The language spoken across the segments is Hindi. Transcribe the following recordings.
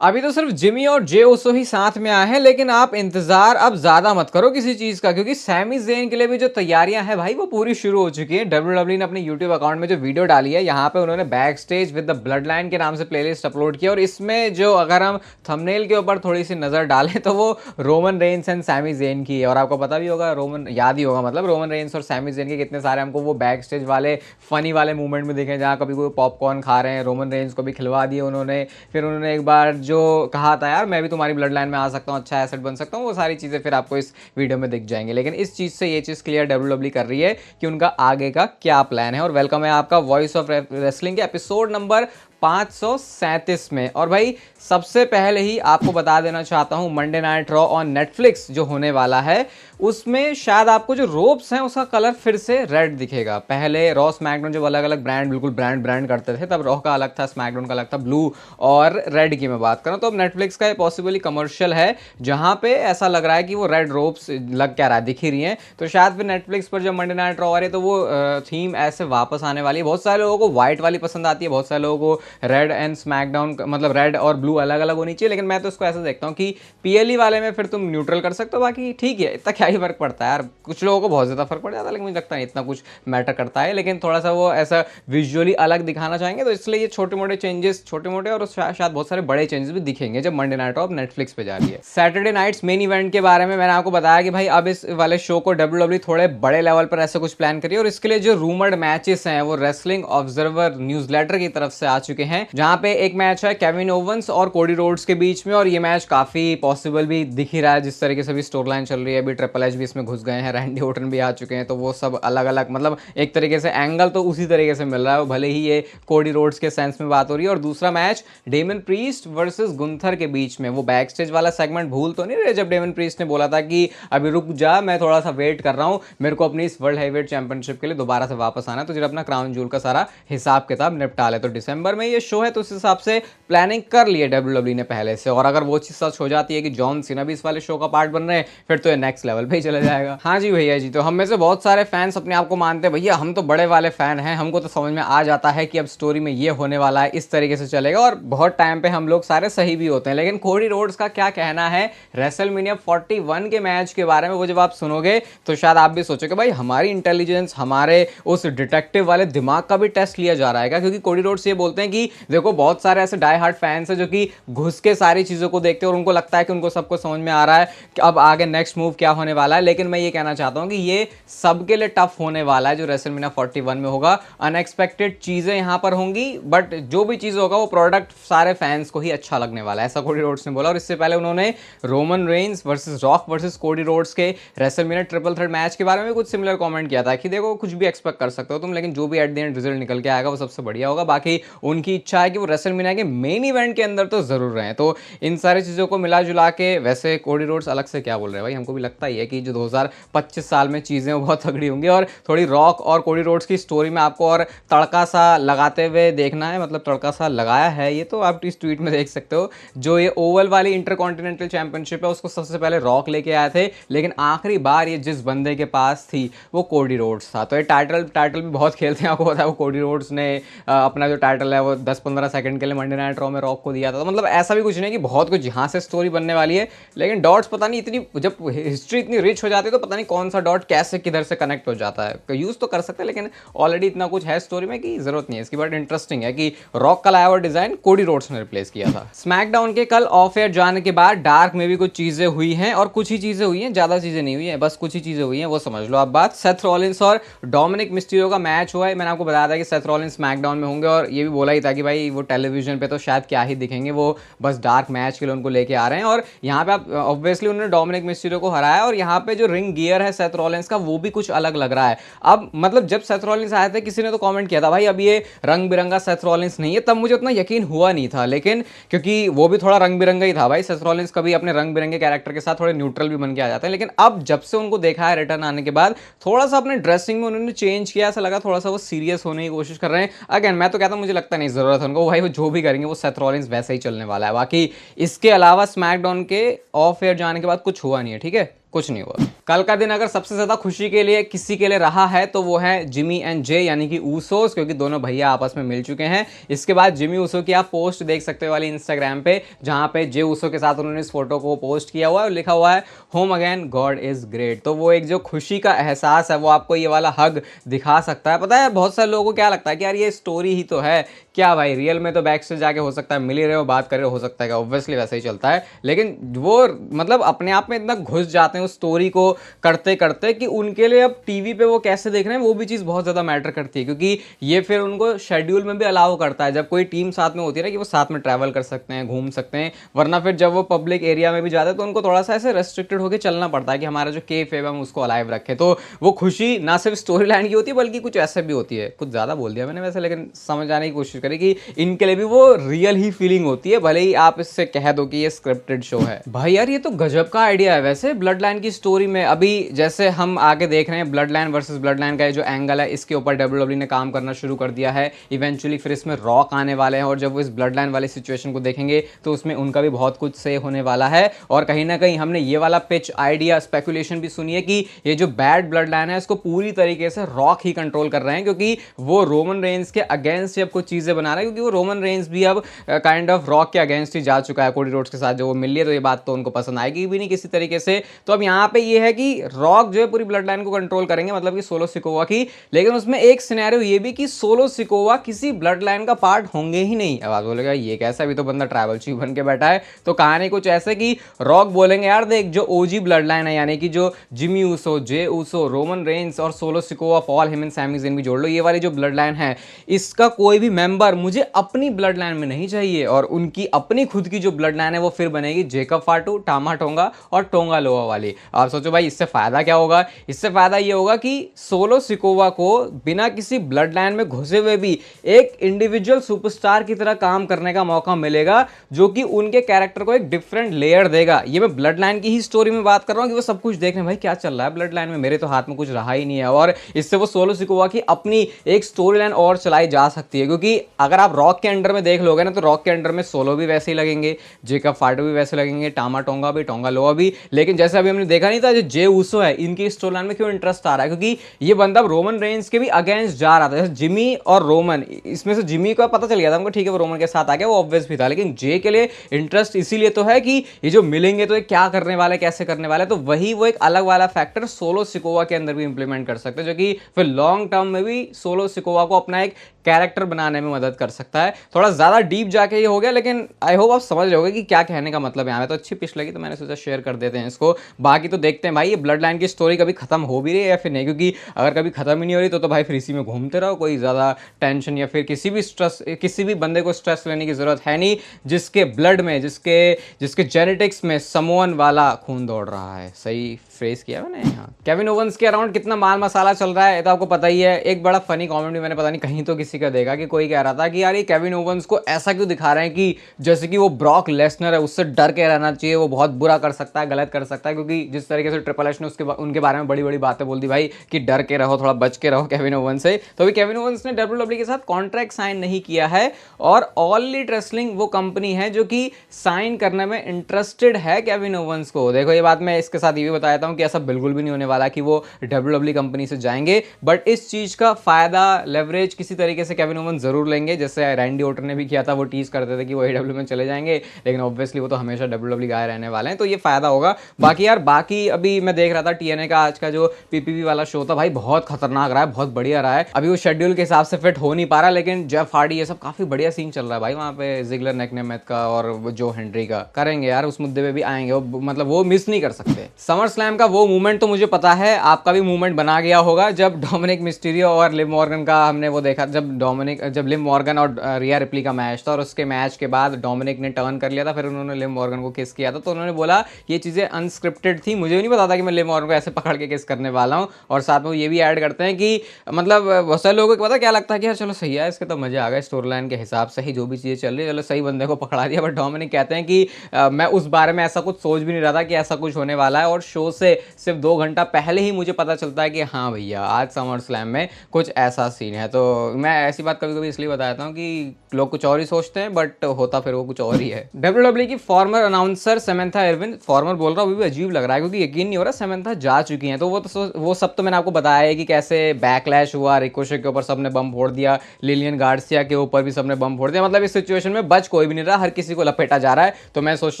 अभी तो सिर्फ जिमी और जे ओसो ही साथ में आए हैं, लेकिन आप इंतजार अब ज्यादा मत करो किसी चीज का, क्योंकि सैमी ज़ेन के लिए भी जो तैयारियां हैं भाई वो पूरी शुरू हो चुकी है। डब्ल्यूडब्ल्यूई ने अपने यूट्यूब अकाउंट में जो वीडियो डाली है, यहाँ पे उन्होंने back stage with the blood line के नाम से प्लेलिस्ट अपलोड किया, और इसमें जो अगर हम थंबनेल के ऊपर थोड़ी सी नजर डालें तो वो Roman Reigns and Sami Zayn की है। और आपको पता भी होगा, रोमन याद ही होगा, मतलब रोमन रेंस और सैमी ज़ेन के कितने सारे हमको वो बैक स्टेज वाले फनी वाले मूवमेंट में दिखे, जहाँ कभी कोई पॉपकॉर्न खा रहे हैं, रोमन रेंस को भी खिलवा दिए उन्होंने। फिर उन्होंने एक बार जो कहा था यार मैं भी तुम्हारी ब्लड लाइन में आ सकता हूँ, अच्छा एसेट बन सकता हूँ, वो सारी चीज़ें फिर आपको इस वीडियो में दिख जाएंगी। लेकिन इस चीज़ से ये चीज़ क्लियर डब्ल्यूडब्ल्यूई कर रही है कि उनका आगे का क्या प्लान है। और वेलकम है आपका वॉइस ऑफ रेसलिंग के एपिसोड नंबर 537 में। और भाई सबसे पहले ही आपको बता देना चाहता हूं, Monday night raw on Netflix जो होने वाला है, उसमें शायद आपको जो रोप्स हैं उसका कलर फिर से रेड दिखेगा। पहले रॉ स्मैकडाउन जो अलग अलग ब्रांड बिल्कुल ब्रांड करते थे, तब रॉ का अलग था, स्मैकडाउन का अलग था, ब्लू और रेड की मैं बात करूं। तो अब नेटफ्लिक्स का ये पॉसिबली कमर्शियल है जहां पे ऐसा लग रहा है कि वो रेड रोप्स लग क्या रहा है, दिख ही रही हैं। तो शायद फिर नेटफ्लिक्स पर जब मंडे नाइट रॉ आ रही है तो वो थीम ऐसे वापस आने वाली है। बहुत सारे लोगों को व्हाइट वाली पसंद आती है, बहुत सारे लोगों को रेड एंड स्मैकडाउन, मतलब रेड और ब्लू अलग अलग होनी चाहिए। लेकिन मैं तो इसको ऐसा देखता हूँ कि पीएलई वाले में फिर तुम न्यूट्रल कर सकते हो, बाकी ठीक है, इतना क्या ही फर्क पड़ता है यार। कुछ लोगों को बहुत ज़्यादा फर्क पड़ जाता है, लेकिन मुझे लगता है इतना कुछ मैटर करता है। लेकिन थोड़ा सा वो ऐसा विजुअली अलग दिखाना चाहेंगे, तो इसलिए ये छोटे मोटे चेंजेस, छोटे मोटे और शायद बहुत सारे बड़े चेंजेस भी दिखेंगे जब मंडे नाइट ऑफ नेटफ्लिक्स पे जा रही है। सैटरडे नाइट्स मेन इवेंट के बारे में मैंने आपको बताया कि भाई अब इस वाले शो को डब्ल्यूडब्ल्यूई थोड़े बड़े लेवल पर ऐसा कुछ प्लान करिए, और इसके लिए जो रूमर्ड मैचेस हैं वो रेसलिंग ऑब्जर्वर न्यूज़लेटर की तरफ से आ चुके हैं, जहां पे एक मैच है केविन ओवंस और कोडी रोड्स के बीच में। और ये मैच काफी पॉसिबल भी दिख ही रहा है, जिस तरीके से भी स्टोरी लाइन चल रही है। अभी ट्रिपल एच भी इसमें घुस गए हैं, रैंडी ओर्टन भी आ चुके हैं, तो वो सब अलग अलग, मतलब एक तरीके से एंगल तो उसी तरीके से मिल रहा है, भले ही ये कोडी रोड्स के सेंस में बात हो रही है। और दूसरा match Damian Priest versus Gunther के बीच में, वो बैक स्टेज वाला सेगमेंट भूल तो नहीं रहे जब डेमन प्रीस्ट ने बोला था कि अभी रुक जा, मैं थोड़ा सा वेट कर रहा हूं, मेरे को अपनी इस वर्ल्ड हैवीवेट चैंपियनशिप के लिए दोबारा से वापस आना है, तो जब अपना क्राउन जूल का सारा हिसाब किताब निपटा ले। तो दिसंबर में ये शो है, तो उस हिसाब से प्लानिंग कर ली है डब्ल्यूडब्ल्यूई ने पहले से। और अगर वो चीज सच हो जाती है कि जॉन सीना भी इस वाले शो का पार्ट बन रहे हैं, फिर तो ये नेक्स्ट लेवल पे ही चला जाएगा। हाँ जी भैया जी, तो हम में से बहुत सारे फैंस अपने आप को मानते हैं भैया हम तो बड़े वाले फैन हैं, हमको तो समझ में आ जाता है कि अब स्टोरी में ये होने वाला है, इस तरीके से चलेगा, और बहुत टाइम पे हम लोग सारे सही भी होते हैं। लेकिन कोडी रोड्स का क्या कहना है रेसलमेनिया 41 के मैच के बारे में, वो जब आप सुनोगे तो शायद आप भी सोचोगे भाई हमारी इंटेलिजेंस, हमारे उस डिटेक्टिव वाले दिमाग का भी टेस्ट लिया जा रहा है क्या? क्योंकि कोडी रोड्स ये बोलते हैं कि देखो बहुत सारे ऐसे डाई हार्ड फैंस हैं जो कि घुस के सारी चीजों को देखते हैं और उनको लगता है कि उनको सबको समझ में आ रहा है कि अब आगे नेक्स्ट मूव क्या होने वाला है। लेकिन मैं ये कहना चाहता हूं कि ये सबके लिए टफ होने वाला है जो रेसलमेनिया 41 में होगा। अनएक्सपेक्टेड चीजें यहां पर होंगी, बट जो भी चीज होगा वो प्रोडक्ट सारे फैंस को ही अच्छा लगने वाला है, ऐसा कोडी रोड्स ने बोला। और इससे पहले उन्होंने Roman Reigns versus rock versus Cody Rhodes के रेसलमेनिया ट्रिपल थ्रेट मैच के बारे में कुछ सिमिलर कमेंट किया था कि देखो कुछ भी एक्सपेक्ट कर सकते हो तुम, लेकिन जो भी एट द एंड रिजल्ट निकल के आएगा वो सबसे बढ़िया होगा। बाकी उनकी इच्छा है कि वो रेसलमेनिया के मेन इवेंट के अंदर तो जरूर रहे। तो इन सारी चीजों को मिला जुला के, वैसे कोडी रोड्स अलग से क्या बोल रहे हैं भाई, हमको भी लगता ही है कि जो 2025 साल में चीजें बहुत तगड़ी होंगी, और थोड़ी रॉक और कोडी रोड्स की स्टोरी में आपको और तड़का सा लगाते हुए देखना है, मतलब तड़का सा लगाया है ये तो आप इस ट्वीट में देख सकते हो। जो ये ओवल वाली इंटरकॉन्टिनेंटल चैंपियनशिप है उसको सबसे पहले रॉक लेके आए थे, लेकिन आखिरी बार ये जिस बंदे के पास थी वो कोडी रोड्स था। तो ये टाइटल भी बहुत खेलते हैं, आपको पता है वो कोडी रोड्स ने अपना जो टाइटल है वो 10-15 सेकंड के लिए मंडे नाइट रॉ में रॉक को दिया था। तो मतलब ऐसा भी कुछ नहीं कि बहुत कुछ यहाँ से स्टोरी बनने वाली है, लेकिन डॉट्स पता नहीं इतनी, जब हिस्ट्री इतनी रिच हो जाती है तो पता नहीं कौन सा डॉट कैसे किधर से कनेक्ट हो जाता है। यूज तो कर सकते हैं, लेकिन ऑलरेडी इतना कुछ है स्टोरी में कि जरूरत नहीं है इसकी। बट इंटरेस्टिंग है कि रॉक का लाया हुआ डिजाइन कोडी रोड्स ने रिप्लेस किया था। स्मैकडाउन के कल ऑफ एयर जाने के बाद डार्क में भी कुछ चीजें हुई हैं, और कुछ ही चीजें हुई हैं, ज्यादा चीजें नहीं हुई हैं, बस कुछ ही चीजें हुई हैं, वो समझ लो आप बात। सेथ रॉलिंस और डोमिनिक मिस्टीरियो का मैच हुआ है। मैंने आपको बताया था कि सेथ रॉलिंस स्मैकडाउन में होंगे, और ये भी बोला ही था कि भाई वो टेलीविजन पे तो शायद क्या ही दिखेंगे, वो बस डार्क मैच के लिए उनको लेके आ रहे हैं। और यहाँ पे आप ऑब्वियसली उन्होंने डोमिनिक मिस्टीरियो को हराया, और यहाँ पे जो रिंग गियर है सेथ रॉलिंस का वो भी कुछ अलग लग रहा है। अब मतलब जब सेथ रॉलिंस आए थे किसी ने तो कमेंट किया था भाई अब ये रंग बिरंगा सेथ रॉलिंस नहीं है, तब मुझे उतना यकीन हुआ नहीं था, लेकिन क्योंकि वो भी थोड़ा रंग बिरंगा ही था भाई। सेथ रॉलिंस कभी अपने रंग बिरंगे कैरेक्टर के साथ थोड़े न्यूट्रल भी बन के आ जाते हैं, लेकिन अब जब से उनको देखा है रिटर्न आने के बाद, थोड़ा सा अपने ड्रेसिंग में उन्होंने चेंज किया, ऐसा लगा थोड़ा सा वो सीरियस होने की कोशिश कर रहे हैं। अगेन मैं तो कहता हूं मुझे लगता नहीं जरूरत है उनको, भाई वो जो भी करेंगे वो सेथ रॉलिंस वैसे ही चलने वाला है। बाकी इसके अलावा स्मैकडाउन के ऑफ एयर जाने के बाद कुछ हुआ नहीं है, ठीक है, कुछ नहीं हुआ। कल का दिन अगर सबसे ज्यादा खुशी के लिए किसी के लिए रहा है तो वो है जिमी एंड जे यानी कि ऊसोस, क्योंकि दोनों भैया आपस में मिल चुके हैं। इसके बाद जिमी ऊसो की आप पोस्ट देख सकते हो वाली इंस्टाग्राम पे, जहां पे जे ऊसो के साथ उन्होंने इस फोटो को पोस्ट किया हुआ है और लिखा हुआ है home again God is great. तो वो एक जो खुशी का एहसास है वो आपको ये वाला हग दिखा सकता है। पता है बहुत सारे लोगों को क्या लगता है कि यार ये स्टोरी ही तो है, क्या भाई रियल में तो बैक से जाके हो सकता है मिल ही रहे हो, बात कर रहे हो सकता है, ऑब्वियसली वैसे ही चलता है। लेकिन वो मतलब अपने आप में इतना घुस जाते हैं उस स्टोरी को करते करते कि उनके लिए अब टीवी पे वो कैसे देख रहे हैं वो भी चीज़ बहुत ज़्यादा मैटर करती है, क्योंकि ये फिर उनको शेड्यूल में भी अलाउ करता है जब कोई टीम साथ में होती है ना कि वो साथ में ट्रैवल कर सकते हैं, घूम सकते हैं। वरना फिर जब वो पब्लिक एरिया में भी जाते हैं तो उनको थोड़ा सा ऐसे रेस्ट्रिक्टेड होकर चलना पड़ता है कि हमारा जो केफ है हम उसको अलाइव रखें। तो वो खुशी ना सिर्फ स्टोरी लाइन की होती है बल्कि कुछ ऐसे भी होती है। कुछ ज़्यादा बोल दिया मैंने वैसे, लेकिन समझ आने की कोशिश करें कि इनके लिए भी वो रियल ही फीलिंग होती है, भले ही आप इससे कह दो कि ये स्क्रिप्टेड शो है। भाई यार ये तो गजब का आइडिया है वैसे ब्लड लाइन की स्टोरी में। अभी जैसे हम आगे देख रहे हैं blood line versus blood line का जो एंगल है इसके ऊपर डब्ल्यूडब्ल्यू ने काम करना शुरू कर दिया है। इवेंचुअली फिर इसमें रॉक आने वाले हैं और जब वो इस ब्लड लाइन वाली सिचुएशन को देखेंगे तो उसमें उनका भी बहुत कुछ से होने वाला है। और कहीं ना कहीं हमने ये वाला पिच आइडिया स्पेकुलेशन भी सुनी है कि ये जो बैड ब्लड लाइन है इसको पूरी तरीके से रॉक ही कंट्रोल कर रहे हैं, क्योंकि वो रोमन रेंज के अगेंस्ट जब कुछ चीजें बना रहा है, क्योंकि वो रोमन रेंज भी अब काइंड ऑफ रॉक के अगेंस्ट ही जा चुका है कोडी रोड्स के साथ। जो वो मिल रही है तो ये बात तो उनको पसंद आएगी भी नहीं किसी तरीके से। तो अब यहाँ पे ये है कि रॉक जो है पूरी ब्लड लाइन को कंट्रोल करेंगे, मतलब कि सोलो सिकोवा की। लेकिन उसमें एक सिनेरियो ये भी कि सोलो सिकोवा किसी ब्लड लाइन का पार्ट होंगे ही नहीं। अब आप बोलेगा ये कैसा, भी तो बंदा ट्राइबल चीफ बन के बैठा है। तो कहानी कुछ ऐसे कि रॉक बोलेंगे यार देख जो ओजी ब्लड लाइन है यानी कि जो Jimmy Uso, Jey Uso, Roman Reigns और Solo Sikoa, Paul Heyman, Sami Zayn भी जोड़ लो, ये वाली जो ब्लड लाइन है इसका कोई भी मेंबर मुझे अपनी ब्लड लाइन में नहीं चाहिए। और उनकी अपनी खुद की जो ब्लड लाइन है वो फिर बनेगी जेकब फाटू, टामा टोंगा और टोंगा लोआ वाली। आप सोचो भाई इससे फायदा क्या होगा? इससे फायदा ये होगा कि सोलो सिकोवा को बिना किसी ब्लड लाइन में घुसे हुए भी एक इंडिविजुअल सुपरस्टार की तरह काम करने का मौका मिलेगा, जो कि उनके कैरेक्टर को एक डिफरेंट लेयर देगा। ये मैं ब्लड लाइन की ही स्टोरी में बात कर रहा हूं कि वो सब कुछ देख रहे हैं भाई क्या चल रहा है ब्लड लाइन में, मेरे तो हाथ में कुछ रहा ही नहीं है। और इससे वो सोलो सिकोवा की अपनी एक स्टोरी लाइन और चलाई जा सकती है, क्योंकि अगर आप रॉक के अंडर में देख लोगे ना तो रॉक के अंडर में सोलो भी वैसे ही लगेंगे, जेकब फाटो भी वैसे लगेंगे, टामा टोंगा भी, टोंगा लोआ भी। लेकिन जैसे अभी हमने देखा नहीं था जो जे ऊसो है इनकी स्टोरी लाइन में क्यों इंटरेस्ट आ रहा है, क्योंकि ये बंदा रोमन रेंज के भी अगेंस्ट जा रहा था। जैसे जिमी और रोमन, इसमें से जिमी का पता चल गया था हमको, ठीक है वो रोमन के साथ आ गया, वो ऑब्वियस भी था। लेकिन जे के लिए इंटरेस्ट इसीलिए तो है कि ये जो मिलेंगे तो ये क्या करने वाले, कैसे करने वाले, तो वही वो एक अलग वाला फैक्टर सोलो सिकोवा के अंदर भी इंप्लीमेंट कर सकते हैं, जो कि फिर लॉन्ग टर्म में भी सोलो सिकोवा को अपना एक कैरेक्टर बनाने में मदद कर सकता है। थोड़ा ज़्यादा डीप जाके ये हो गया, लेकिन आई होप आप समझ रहे कि क्या कहने का मतलब है। हमें तो अच्छी पिच लगी तो मैंने सोचा शेयर कर देते हैं इसको। बाकी तो देखते हैं भाई ये ब्लड लाइन की स्टोरी कभी खत्म हो भी रही है या फिर नहीं, क्योंकि अगर कभी खत्म ही नहीं हो रही तो भाई फिर इसी में घूमते रहो, कोई ज़्यादा टेंशन या फिर किसी भी स्ट्रेस, किसी भी बंदे को स्ट्रेस लेने की ज़रूरत है नहीं जिसके ब्लड में, जिसके जेनेटिक्स में समोन वाला खून दौड़ रहा है। सही फ्रेज किया मैंने यहाँ। केविन ओवंस के अराउंड कितना माल मसाला चल रहा है तो आपको पता ही है। एक बड़ा फनी कमेंट भी मैंने पता नहीं कहीं तो किसी का देखा कि कोई कह रहा था कि यार ये केविन ओवंस को ऐसा क्यों दिखा रहे हैं कि जैसे कि वो ब्रॉक लेसनर है, उससे डर के रहना चाहिए, वो बहुत बुरा कर सकता है, गलत कर सकता है। क्योंकि जिस तरीके से ट्रिपल एच ने उनके बारे में बड़ी बड़ी बातें बोल दी भाई कि डर के रहो, थोड़ा बच के रहो केविन ओवंस से। तो अभी केविन ओवंस ने डब्ल्यूडब्ल्यूई के साथ कॉन्ट्रैक्ट साइन नहीं किया है और ऑल एलीट रेसलिंग वो कंपनी है जो कि साइन करने में इंटरेस्टेड है केविन ओवंस को। देखो ये बात मैं इसके साथ ये भी बता देता हूँ कि ऐसा बिल्कुल भी नहीं होने वाला कि वो डब्ल्यूडब्ल्यूई कंपनी से जाएंगे, बट इस चीज का फायदा लेवरेज किसी तरीके से केविन ओवंस जरूर लेंगे, जैसे रैंडी ऑर्टन ने भी किया था। वो टीज करते थे कि वो एडब्ल्यू में चले जाएंगे, लेकिन ऑब्वियसली वो तो हमेशा डब्ल्यूडब्ल्यूई गाय रहने वाले हैं, तो ये फायदा होगा। बाकी यार बाकी अभी मैं देख रहा था टीएनए का आज का जो पीपीवी वाला शो था भाई बहुत खतरनाक रहा है, बहुत बढ़िया रहा है। अभी वो शेड्यूल के हिसाब से फिट हो नहीं पा रहा, लेकिन जेफ हार्डी ये सब काफी बढ़िया सीन चल रहा है भाई वहाँ पे, जिगलर नेकनेमेथ का और जो हेनरी का करेंगे यार, उस मुद्दे पे भी आएंगे वो, मतलब वो मिस नहीं कर सकते। समर स्लैम का वो मूवमेंट तो मुझे पता है आपका भी मूवमेंट बना गया होगा, जब डोमिनिक मिस्टीरियो और लिव मॉर्गन का हमने वो देखा, जब लिव मॉर्गन और रिया रिप्ली का मैच था और उसके मैच के बाद डोमिनिक ने टर्न कर लिया था, फिर उन्होंने लिव मॉर्गन को किस किया था, तो उन्होंने बोला ये चीजें अनस्क्रिप्टेड थी, मुझे नहीं पता था कि मैं लिव मॉर्गन को ऐसे पकड़ के किस करने वाला हूँ। और साथ में ये भी ऐड करते हैं कि मतलब बहुत सारे लोगों को पता क्या लगता है कि यार चलो सही है, इसके तो मजे आ गए, स्टोरी लाइन के हिसाब से ही जो भी चीजें चल रही है, चलो सही बंदे को पकड़ा दिया। बट डोमिनिक कहते हैं कि मैं उस बारे में ऐसा कुछ सोच भी नहीं रहा था कि ऐसा कुछ होने वाला है, और शो से से सिर्फ 2 घंटा पहले ही मुझे पता चलता है कि हाँ भैया आज समर स्लैम में कुछ ऐसा सीन है। तो मैं ऐसी बात कभी कभी इसलिए बताता हूँ कि लोग कुछ और ही सोचते हैं बट होता फिर वो कुछ और ही है। WWE की farmer announcer Samantha Irwin, farmer बोल रहा हूँ अभी भी अजीब लग रहा है क्योंकि यकीन नहीं हो रहा समंथा जा चुकी हैं। तो वो सब तो मैंने आपको बताया है कि कैसे बैकलैश हुआ, रिकोशे के ऊपर सबने बम फोड़ दिया, लिलियन गार्सिया के ऊपर भी सबने बम फोड़ दिया। मतलब इस सिचुएशन में बच कोई भी नहीं रहा, हर किसी को लपेटा जा रहा है। तो मैं सोच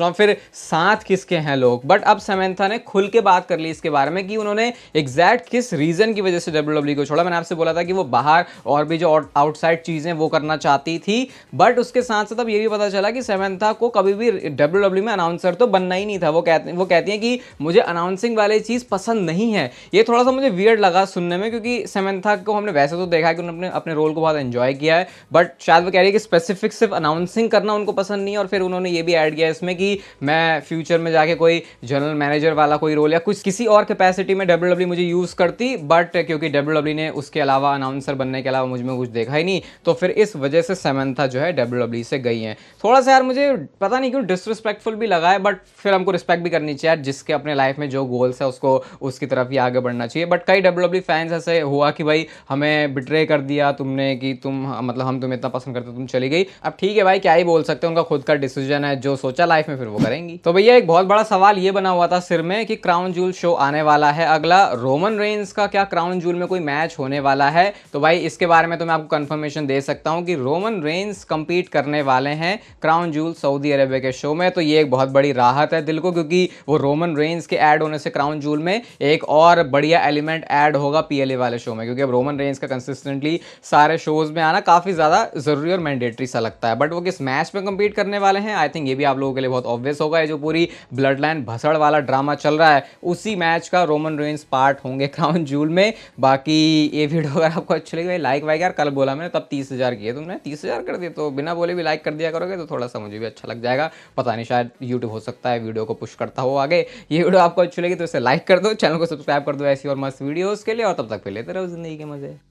रहा हूँ फिर साथ किसके हैं लोग। बट अब समंथा ने खुल के बात कर ली इसके बारे में कि उन्होंने एग्जैक्ट किस रीजन की वजह से WWE को छोड़ा। मैंने आपसे बोला था कि वो बाहर और भी जो आउटसाइड चीजें वो करना चाहती थी, बट उसके साथ साथ अब ये भी पता चला कि समंथा को कभी भी WWE में अनाउंसर तो बनना ही नहीं था। वो कहती हैं कि मुझे अनाउंसिंग वाली चीज पसंद नहीं है। ये थोड़ा सा मुझे वियर्ड लगा सुनने में क्योंकि समंथा को हमने वैसे तो देखा है कि उन्होंने अपने रोल को बहुत एंजॉय किया है, बट शायद वो कह रही है कि स्पेसिफिक सिर्फ अनाउंसिंग करना उनको पसंद नहीं है। और फिर उन्होंने ये भी ऐड किया इसमें कि मैं फ्यूचर में जाके कोई जनरल मैनेजर वाला कोई रोल या कुछ किसी और कैपेसिटी में WWE मुझे यूज करती, बट क्योंकि WWE ने उसके अलावा अनाउंसर बनने के अलावा मुझ में कुछ देखा ही नहीं, तो फिर इस वजह से समंथा जो है WWE से गई हैं। थोड़ा सा यार मुझे पता नहीं क्यों डिसरिस्पेक्टफुल भी लगा है, बट फिर हमको रिस्पेक्ट भी करनी चाहिए। जिसके अपने लाइफ में जो गोल्स है उसको उसकी तरफ ही आगे बढ़ना चाहिए। बट कई WWE फैंस ऐसे हुआ कि भाई हमें बिट्रे कर दिया तुमने, कि तुम मतलब हम तुम्हें इतना पसंद करते तुम चली गई। अब ठीक है भाई, क्या ही बोल सकते हैं, उनका खुद का डिसीजन है, जो सोचा लाइफ में फिर वो करेंगी। तो भैया एक बहुत बड़ा सवाल ये बना हुआ था सिर में कि क्राउन जूल शो आने वाला है अगला, रोमन रेंस का क्या क्राउन जूल में कोई मैच होने वाला है? तो भाई इसके बारे में तो मैं आपको कंफर्मेशन दे सकता हूं कि रोमन रेंस कंपीट करने वाले हैं क्राउन जूल सऊदी अरेबिया के शो में। तो ये एक बहुत बड़ी राहत है दिल को, क्योंकि वो रोमन रेंस के ऐड होने से क्राउन जूल में एक और बढ़िया एलिमेंट ऐड होगा PLA वाले शो में। क्योंकि अब रोमन रेंस का कंसिस्टेंटली सारे शोज में आना काफी ज्यादा जरूरी और मैंडेटरी सा लगता है। बट वो किस मैच में कंपीट करने वाले हैं, आई थिंक ये भी आप लोगों के लिए बहुत ऑब्वियस होगा। ये जो पूरी ब्लड लाइन भसड़ वाला ड्रामा चल रहा है उसी मैच का रोमन रेंस पार्ट होंगे क्राउन जूल में। बाकी ये वीडियो अगर आपको अच्छी लगी, लाइक वाइक यार, कल बोला मैंने तब 30,000 किए, तुमने 30,000 कर दिए, तो बिना बोले भी लाइक कर दिया करोगे तो थोड़ा सा मुझे भी अच्छा लग जाएगा। पता नहीं, शायद यूट्यूब हो सकता है वीडियो को पुश करता हो आगे। ये वीडियो आपको अच्छी लगी तो इसे लाइक कर दो, चैनल को सब्सक्राइब कर दो ऐसी और मस्त वीडियोस के लिए, और तब तक पे लेते रहो जिंदगी के मजे।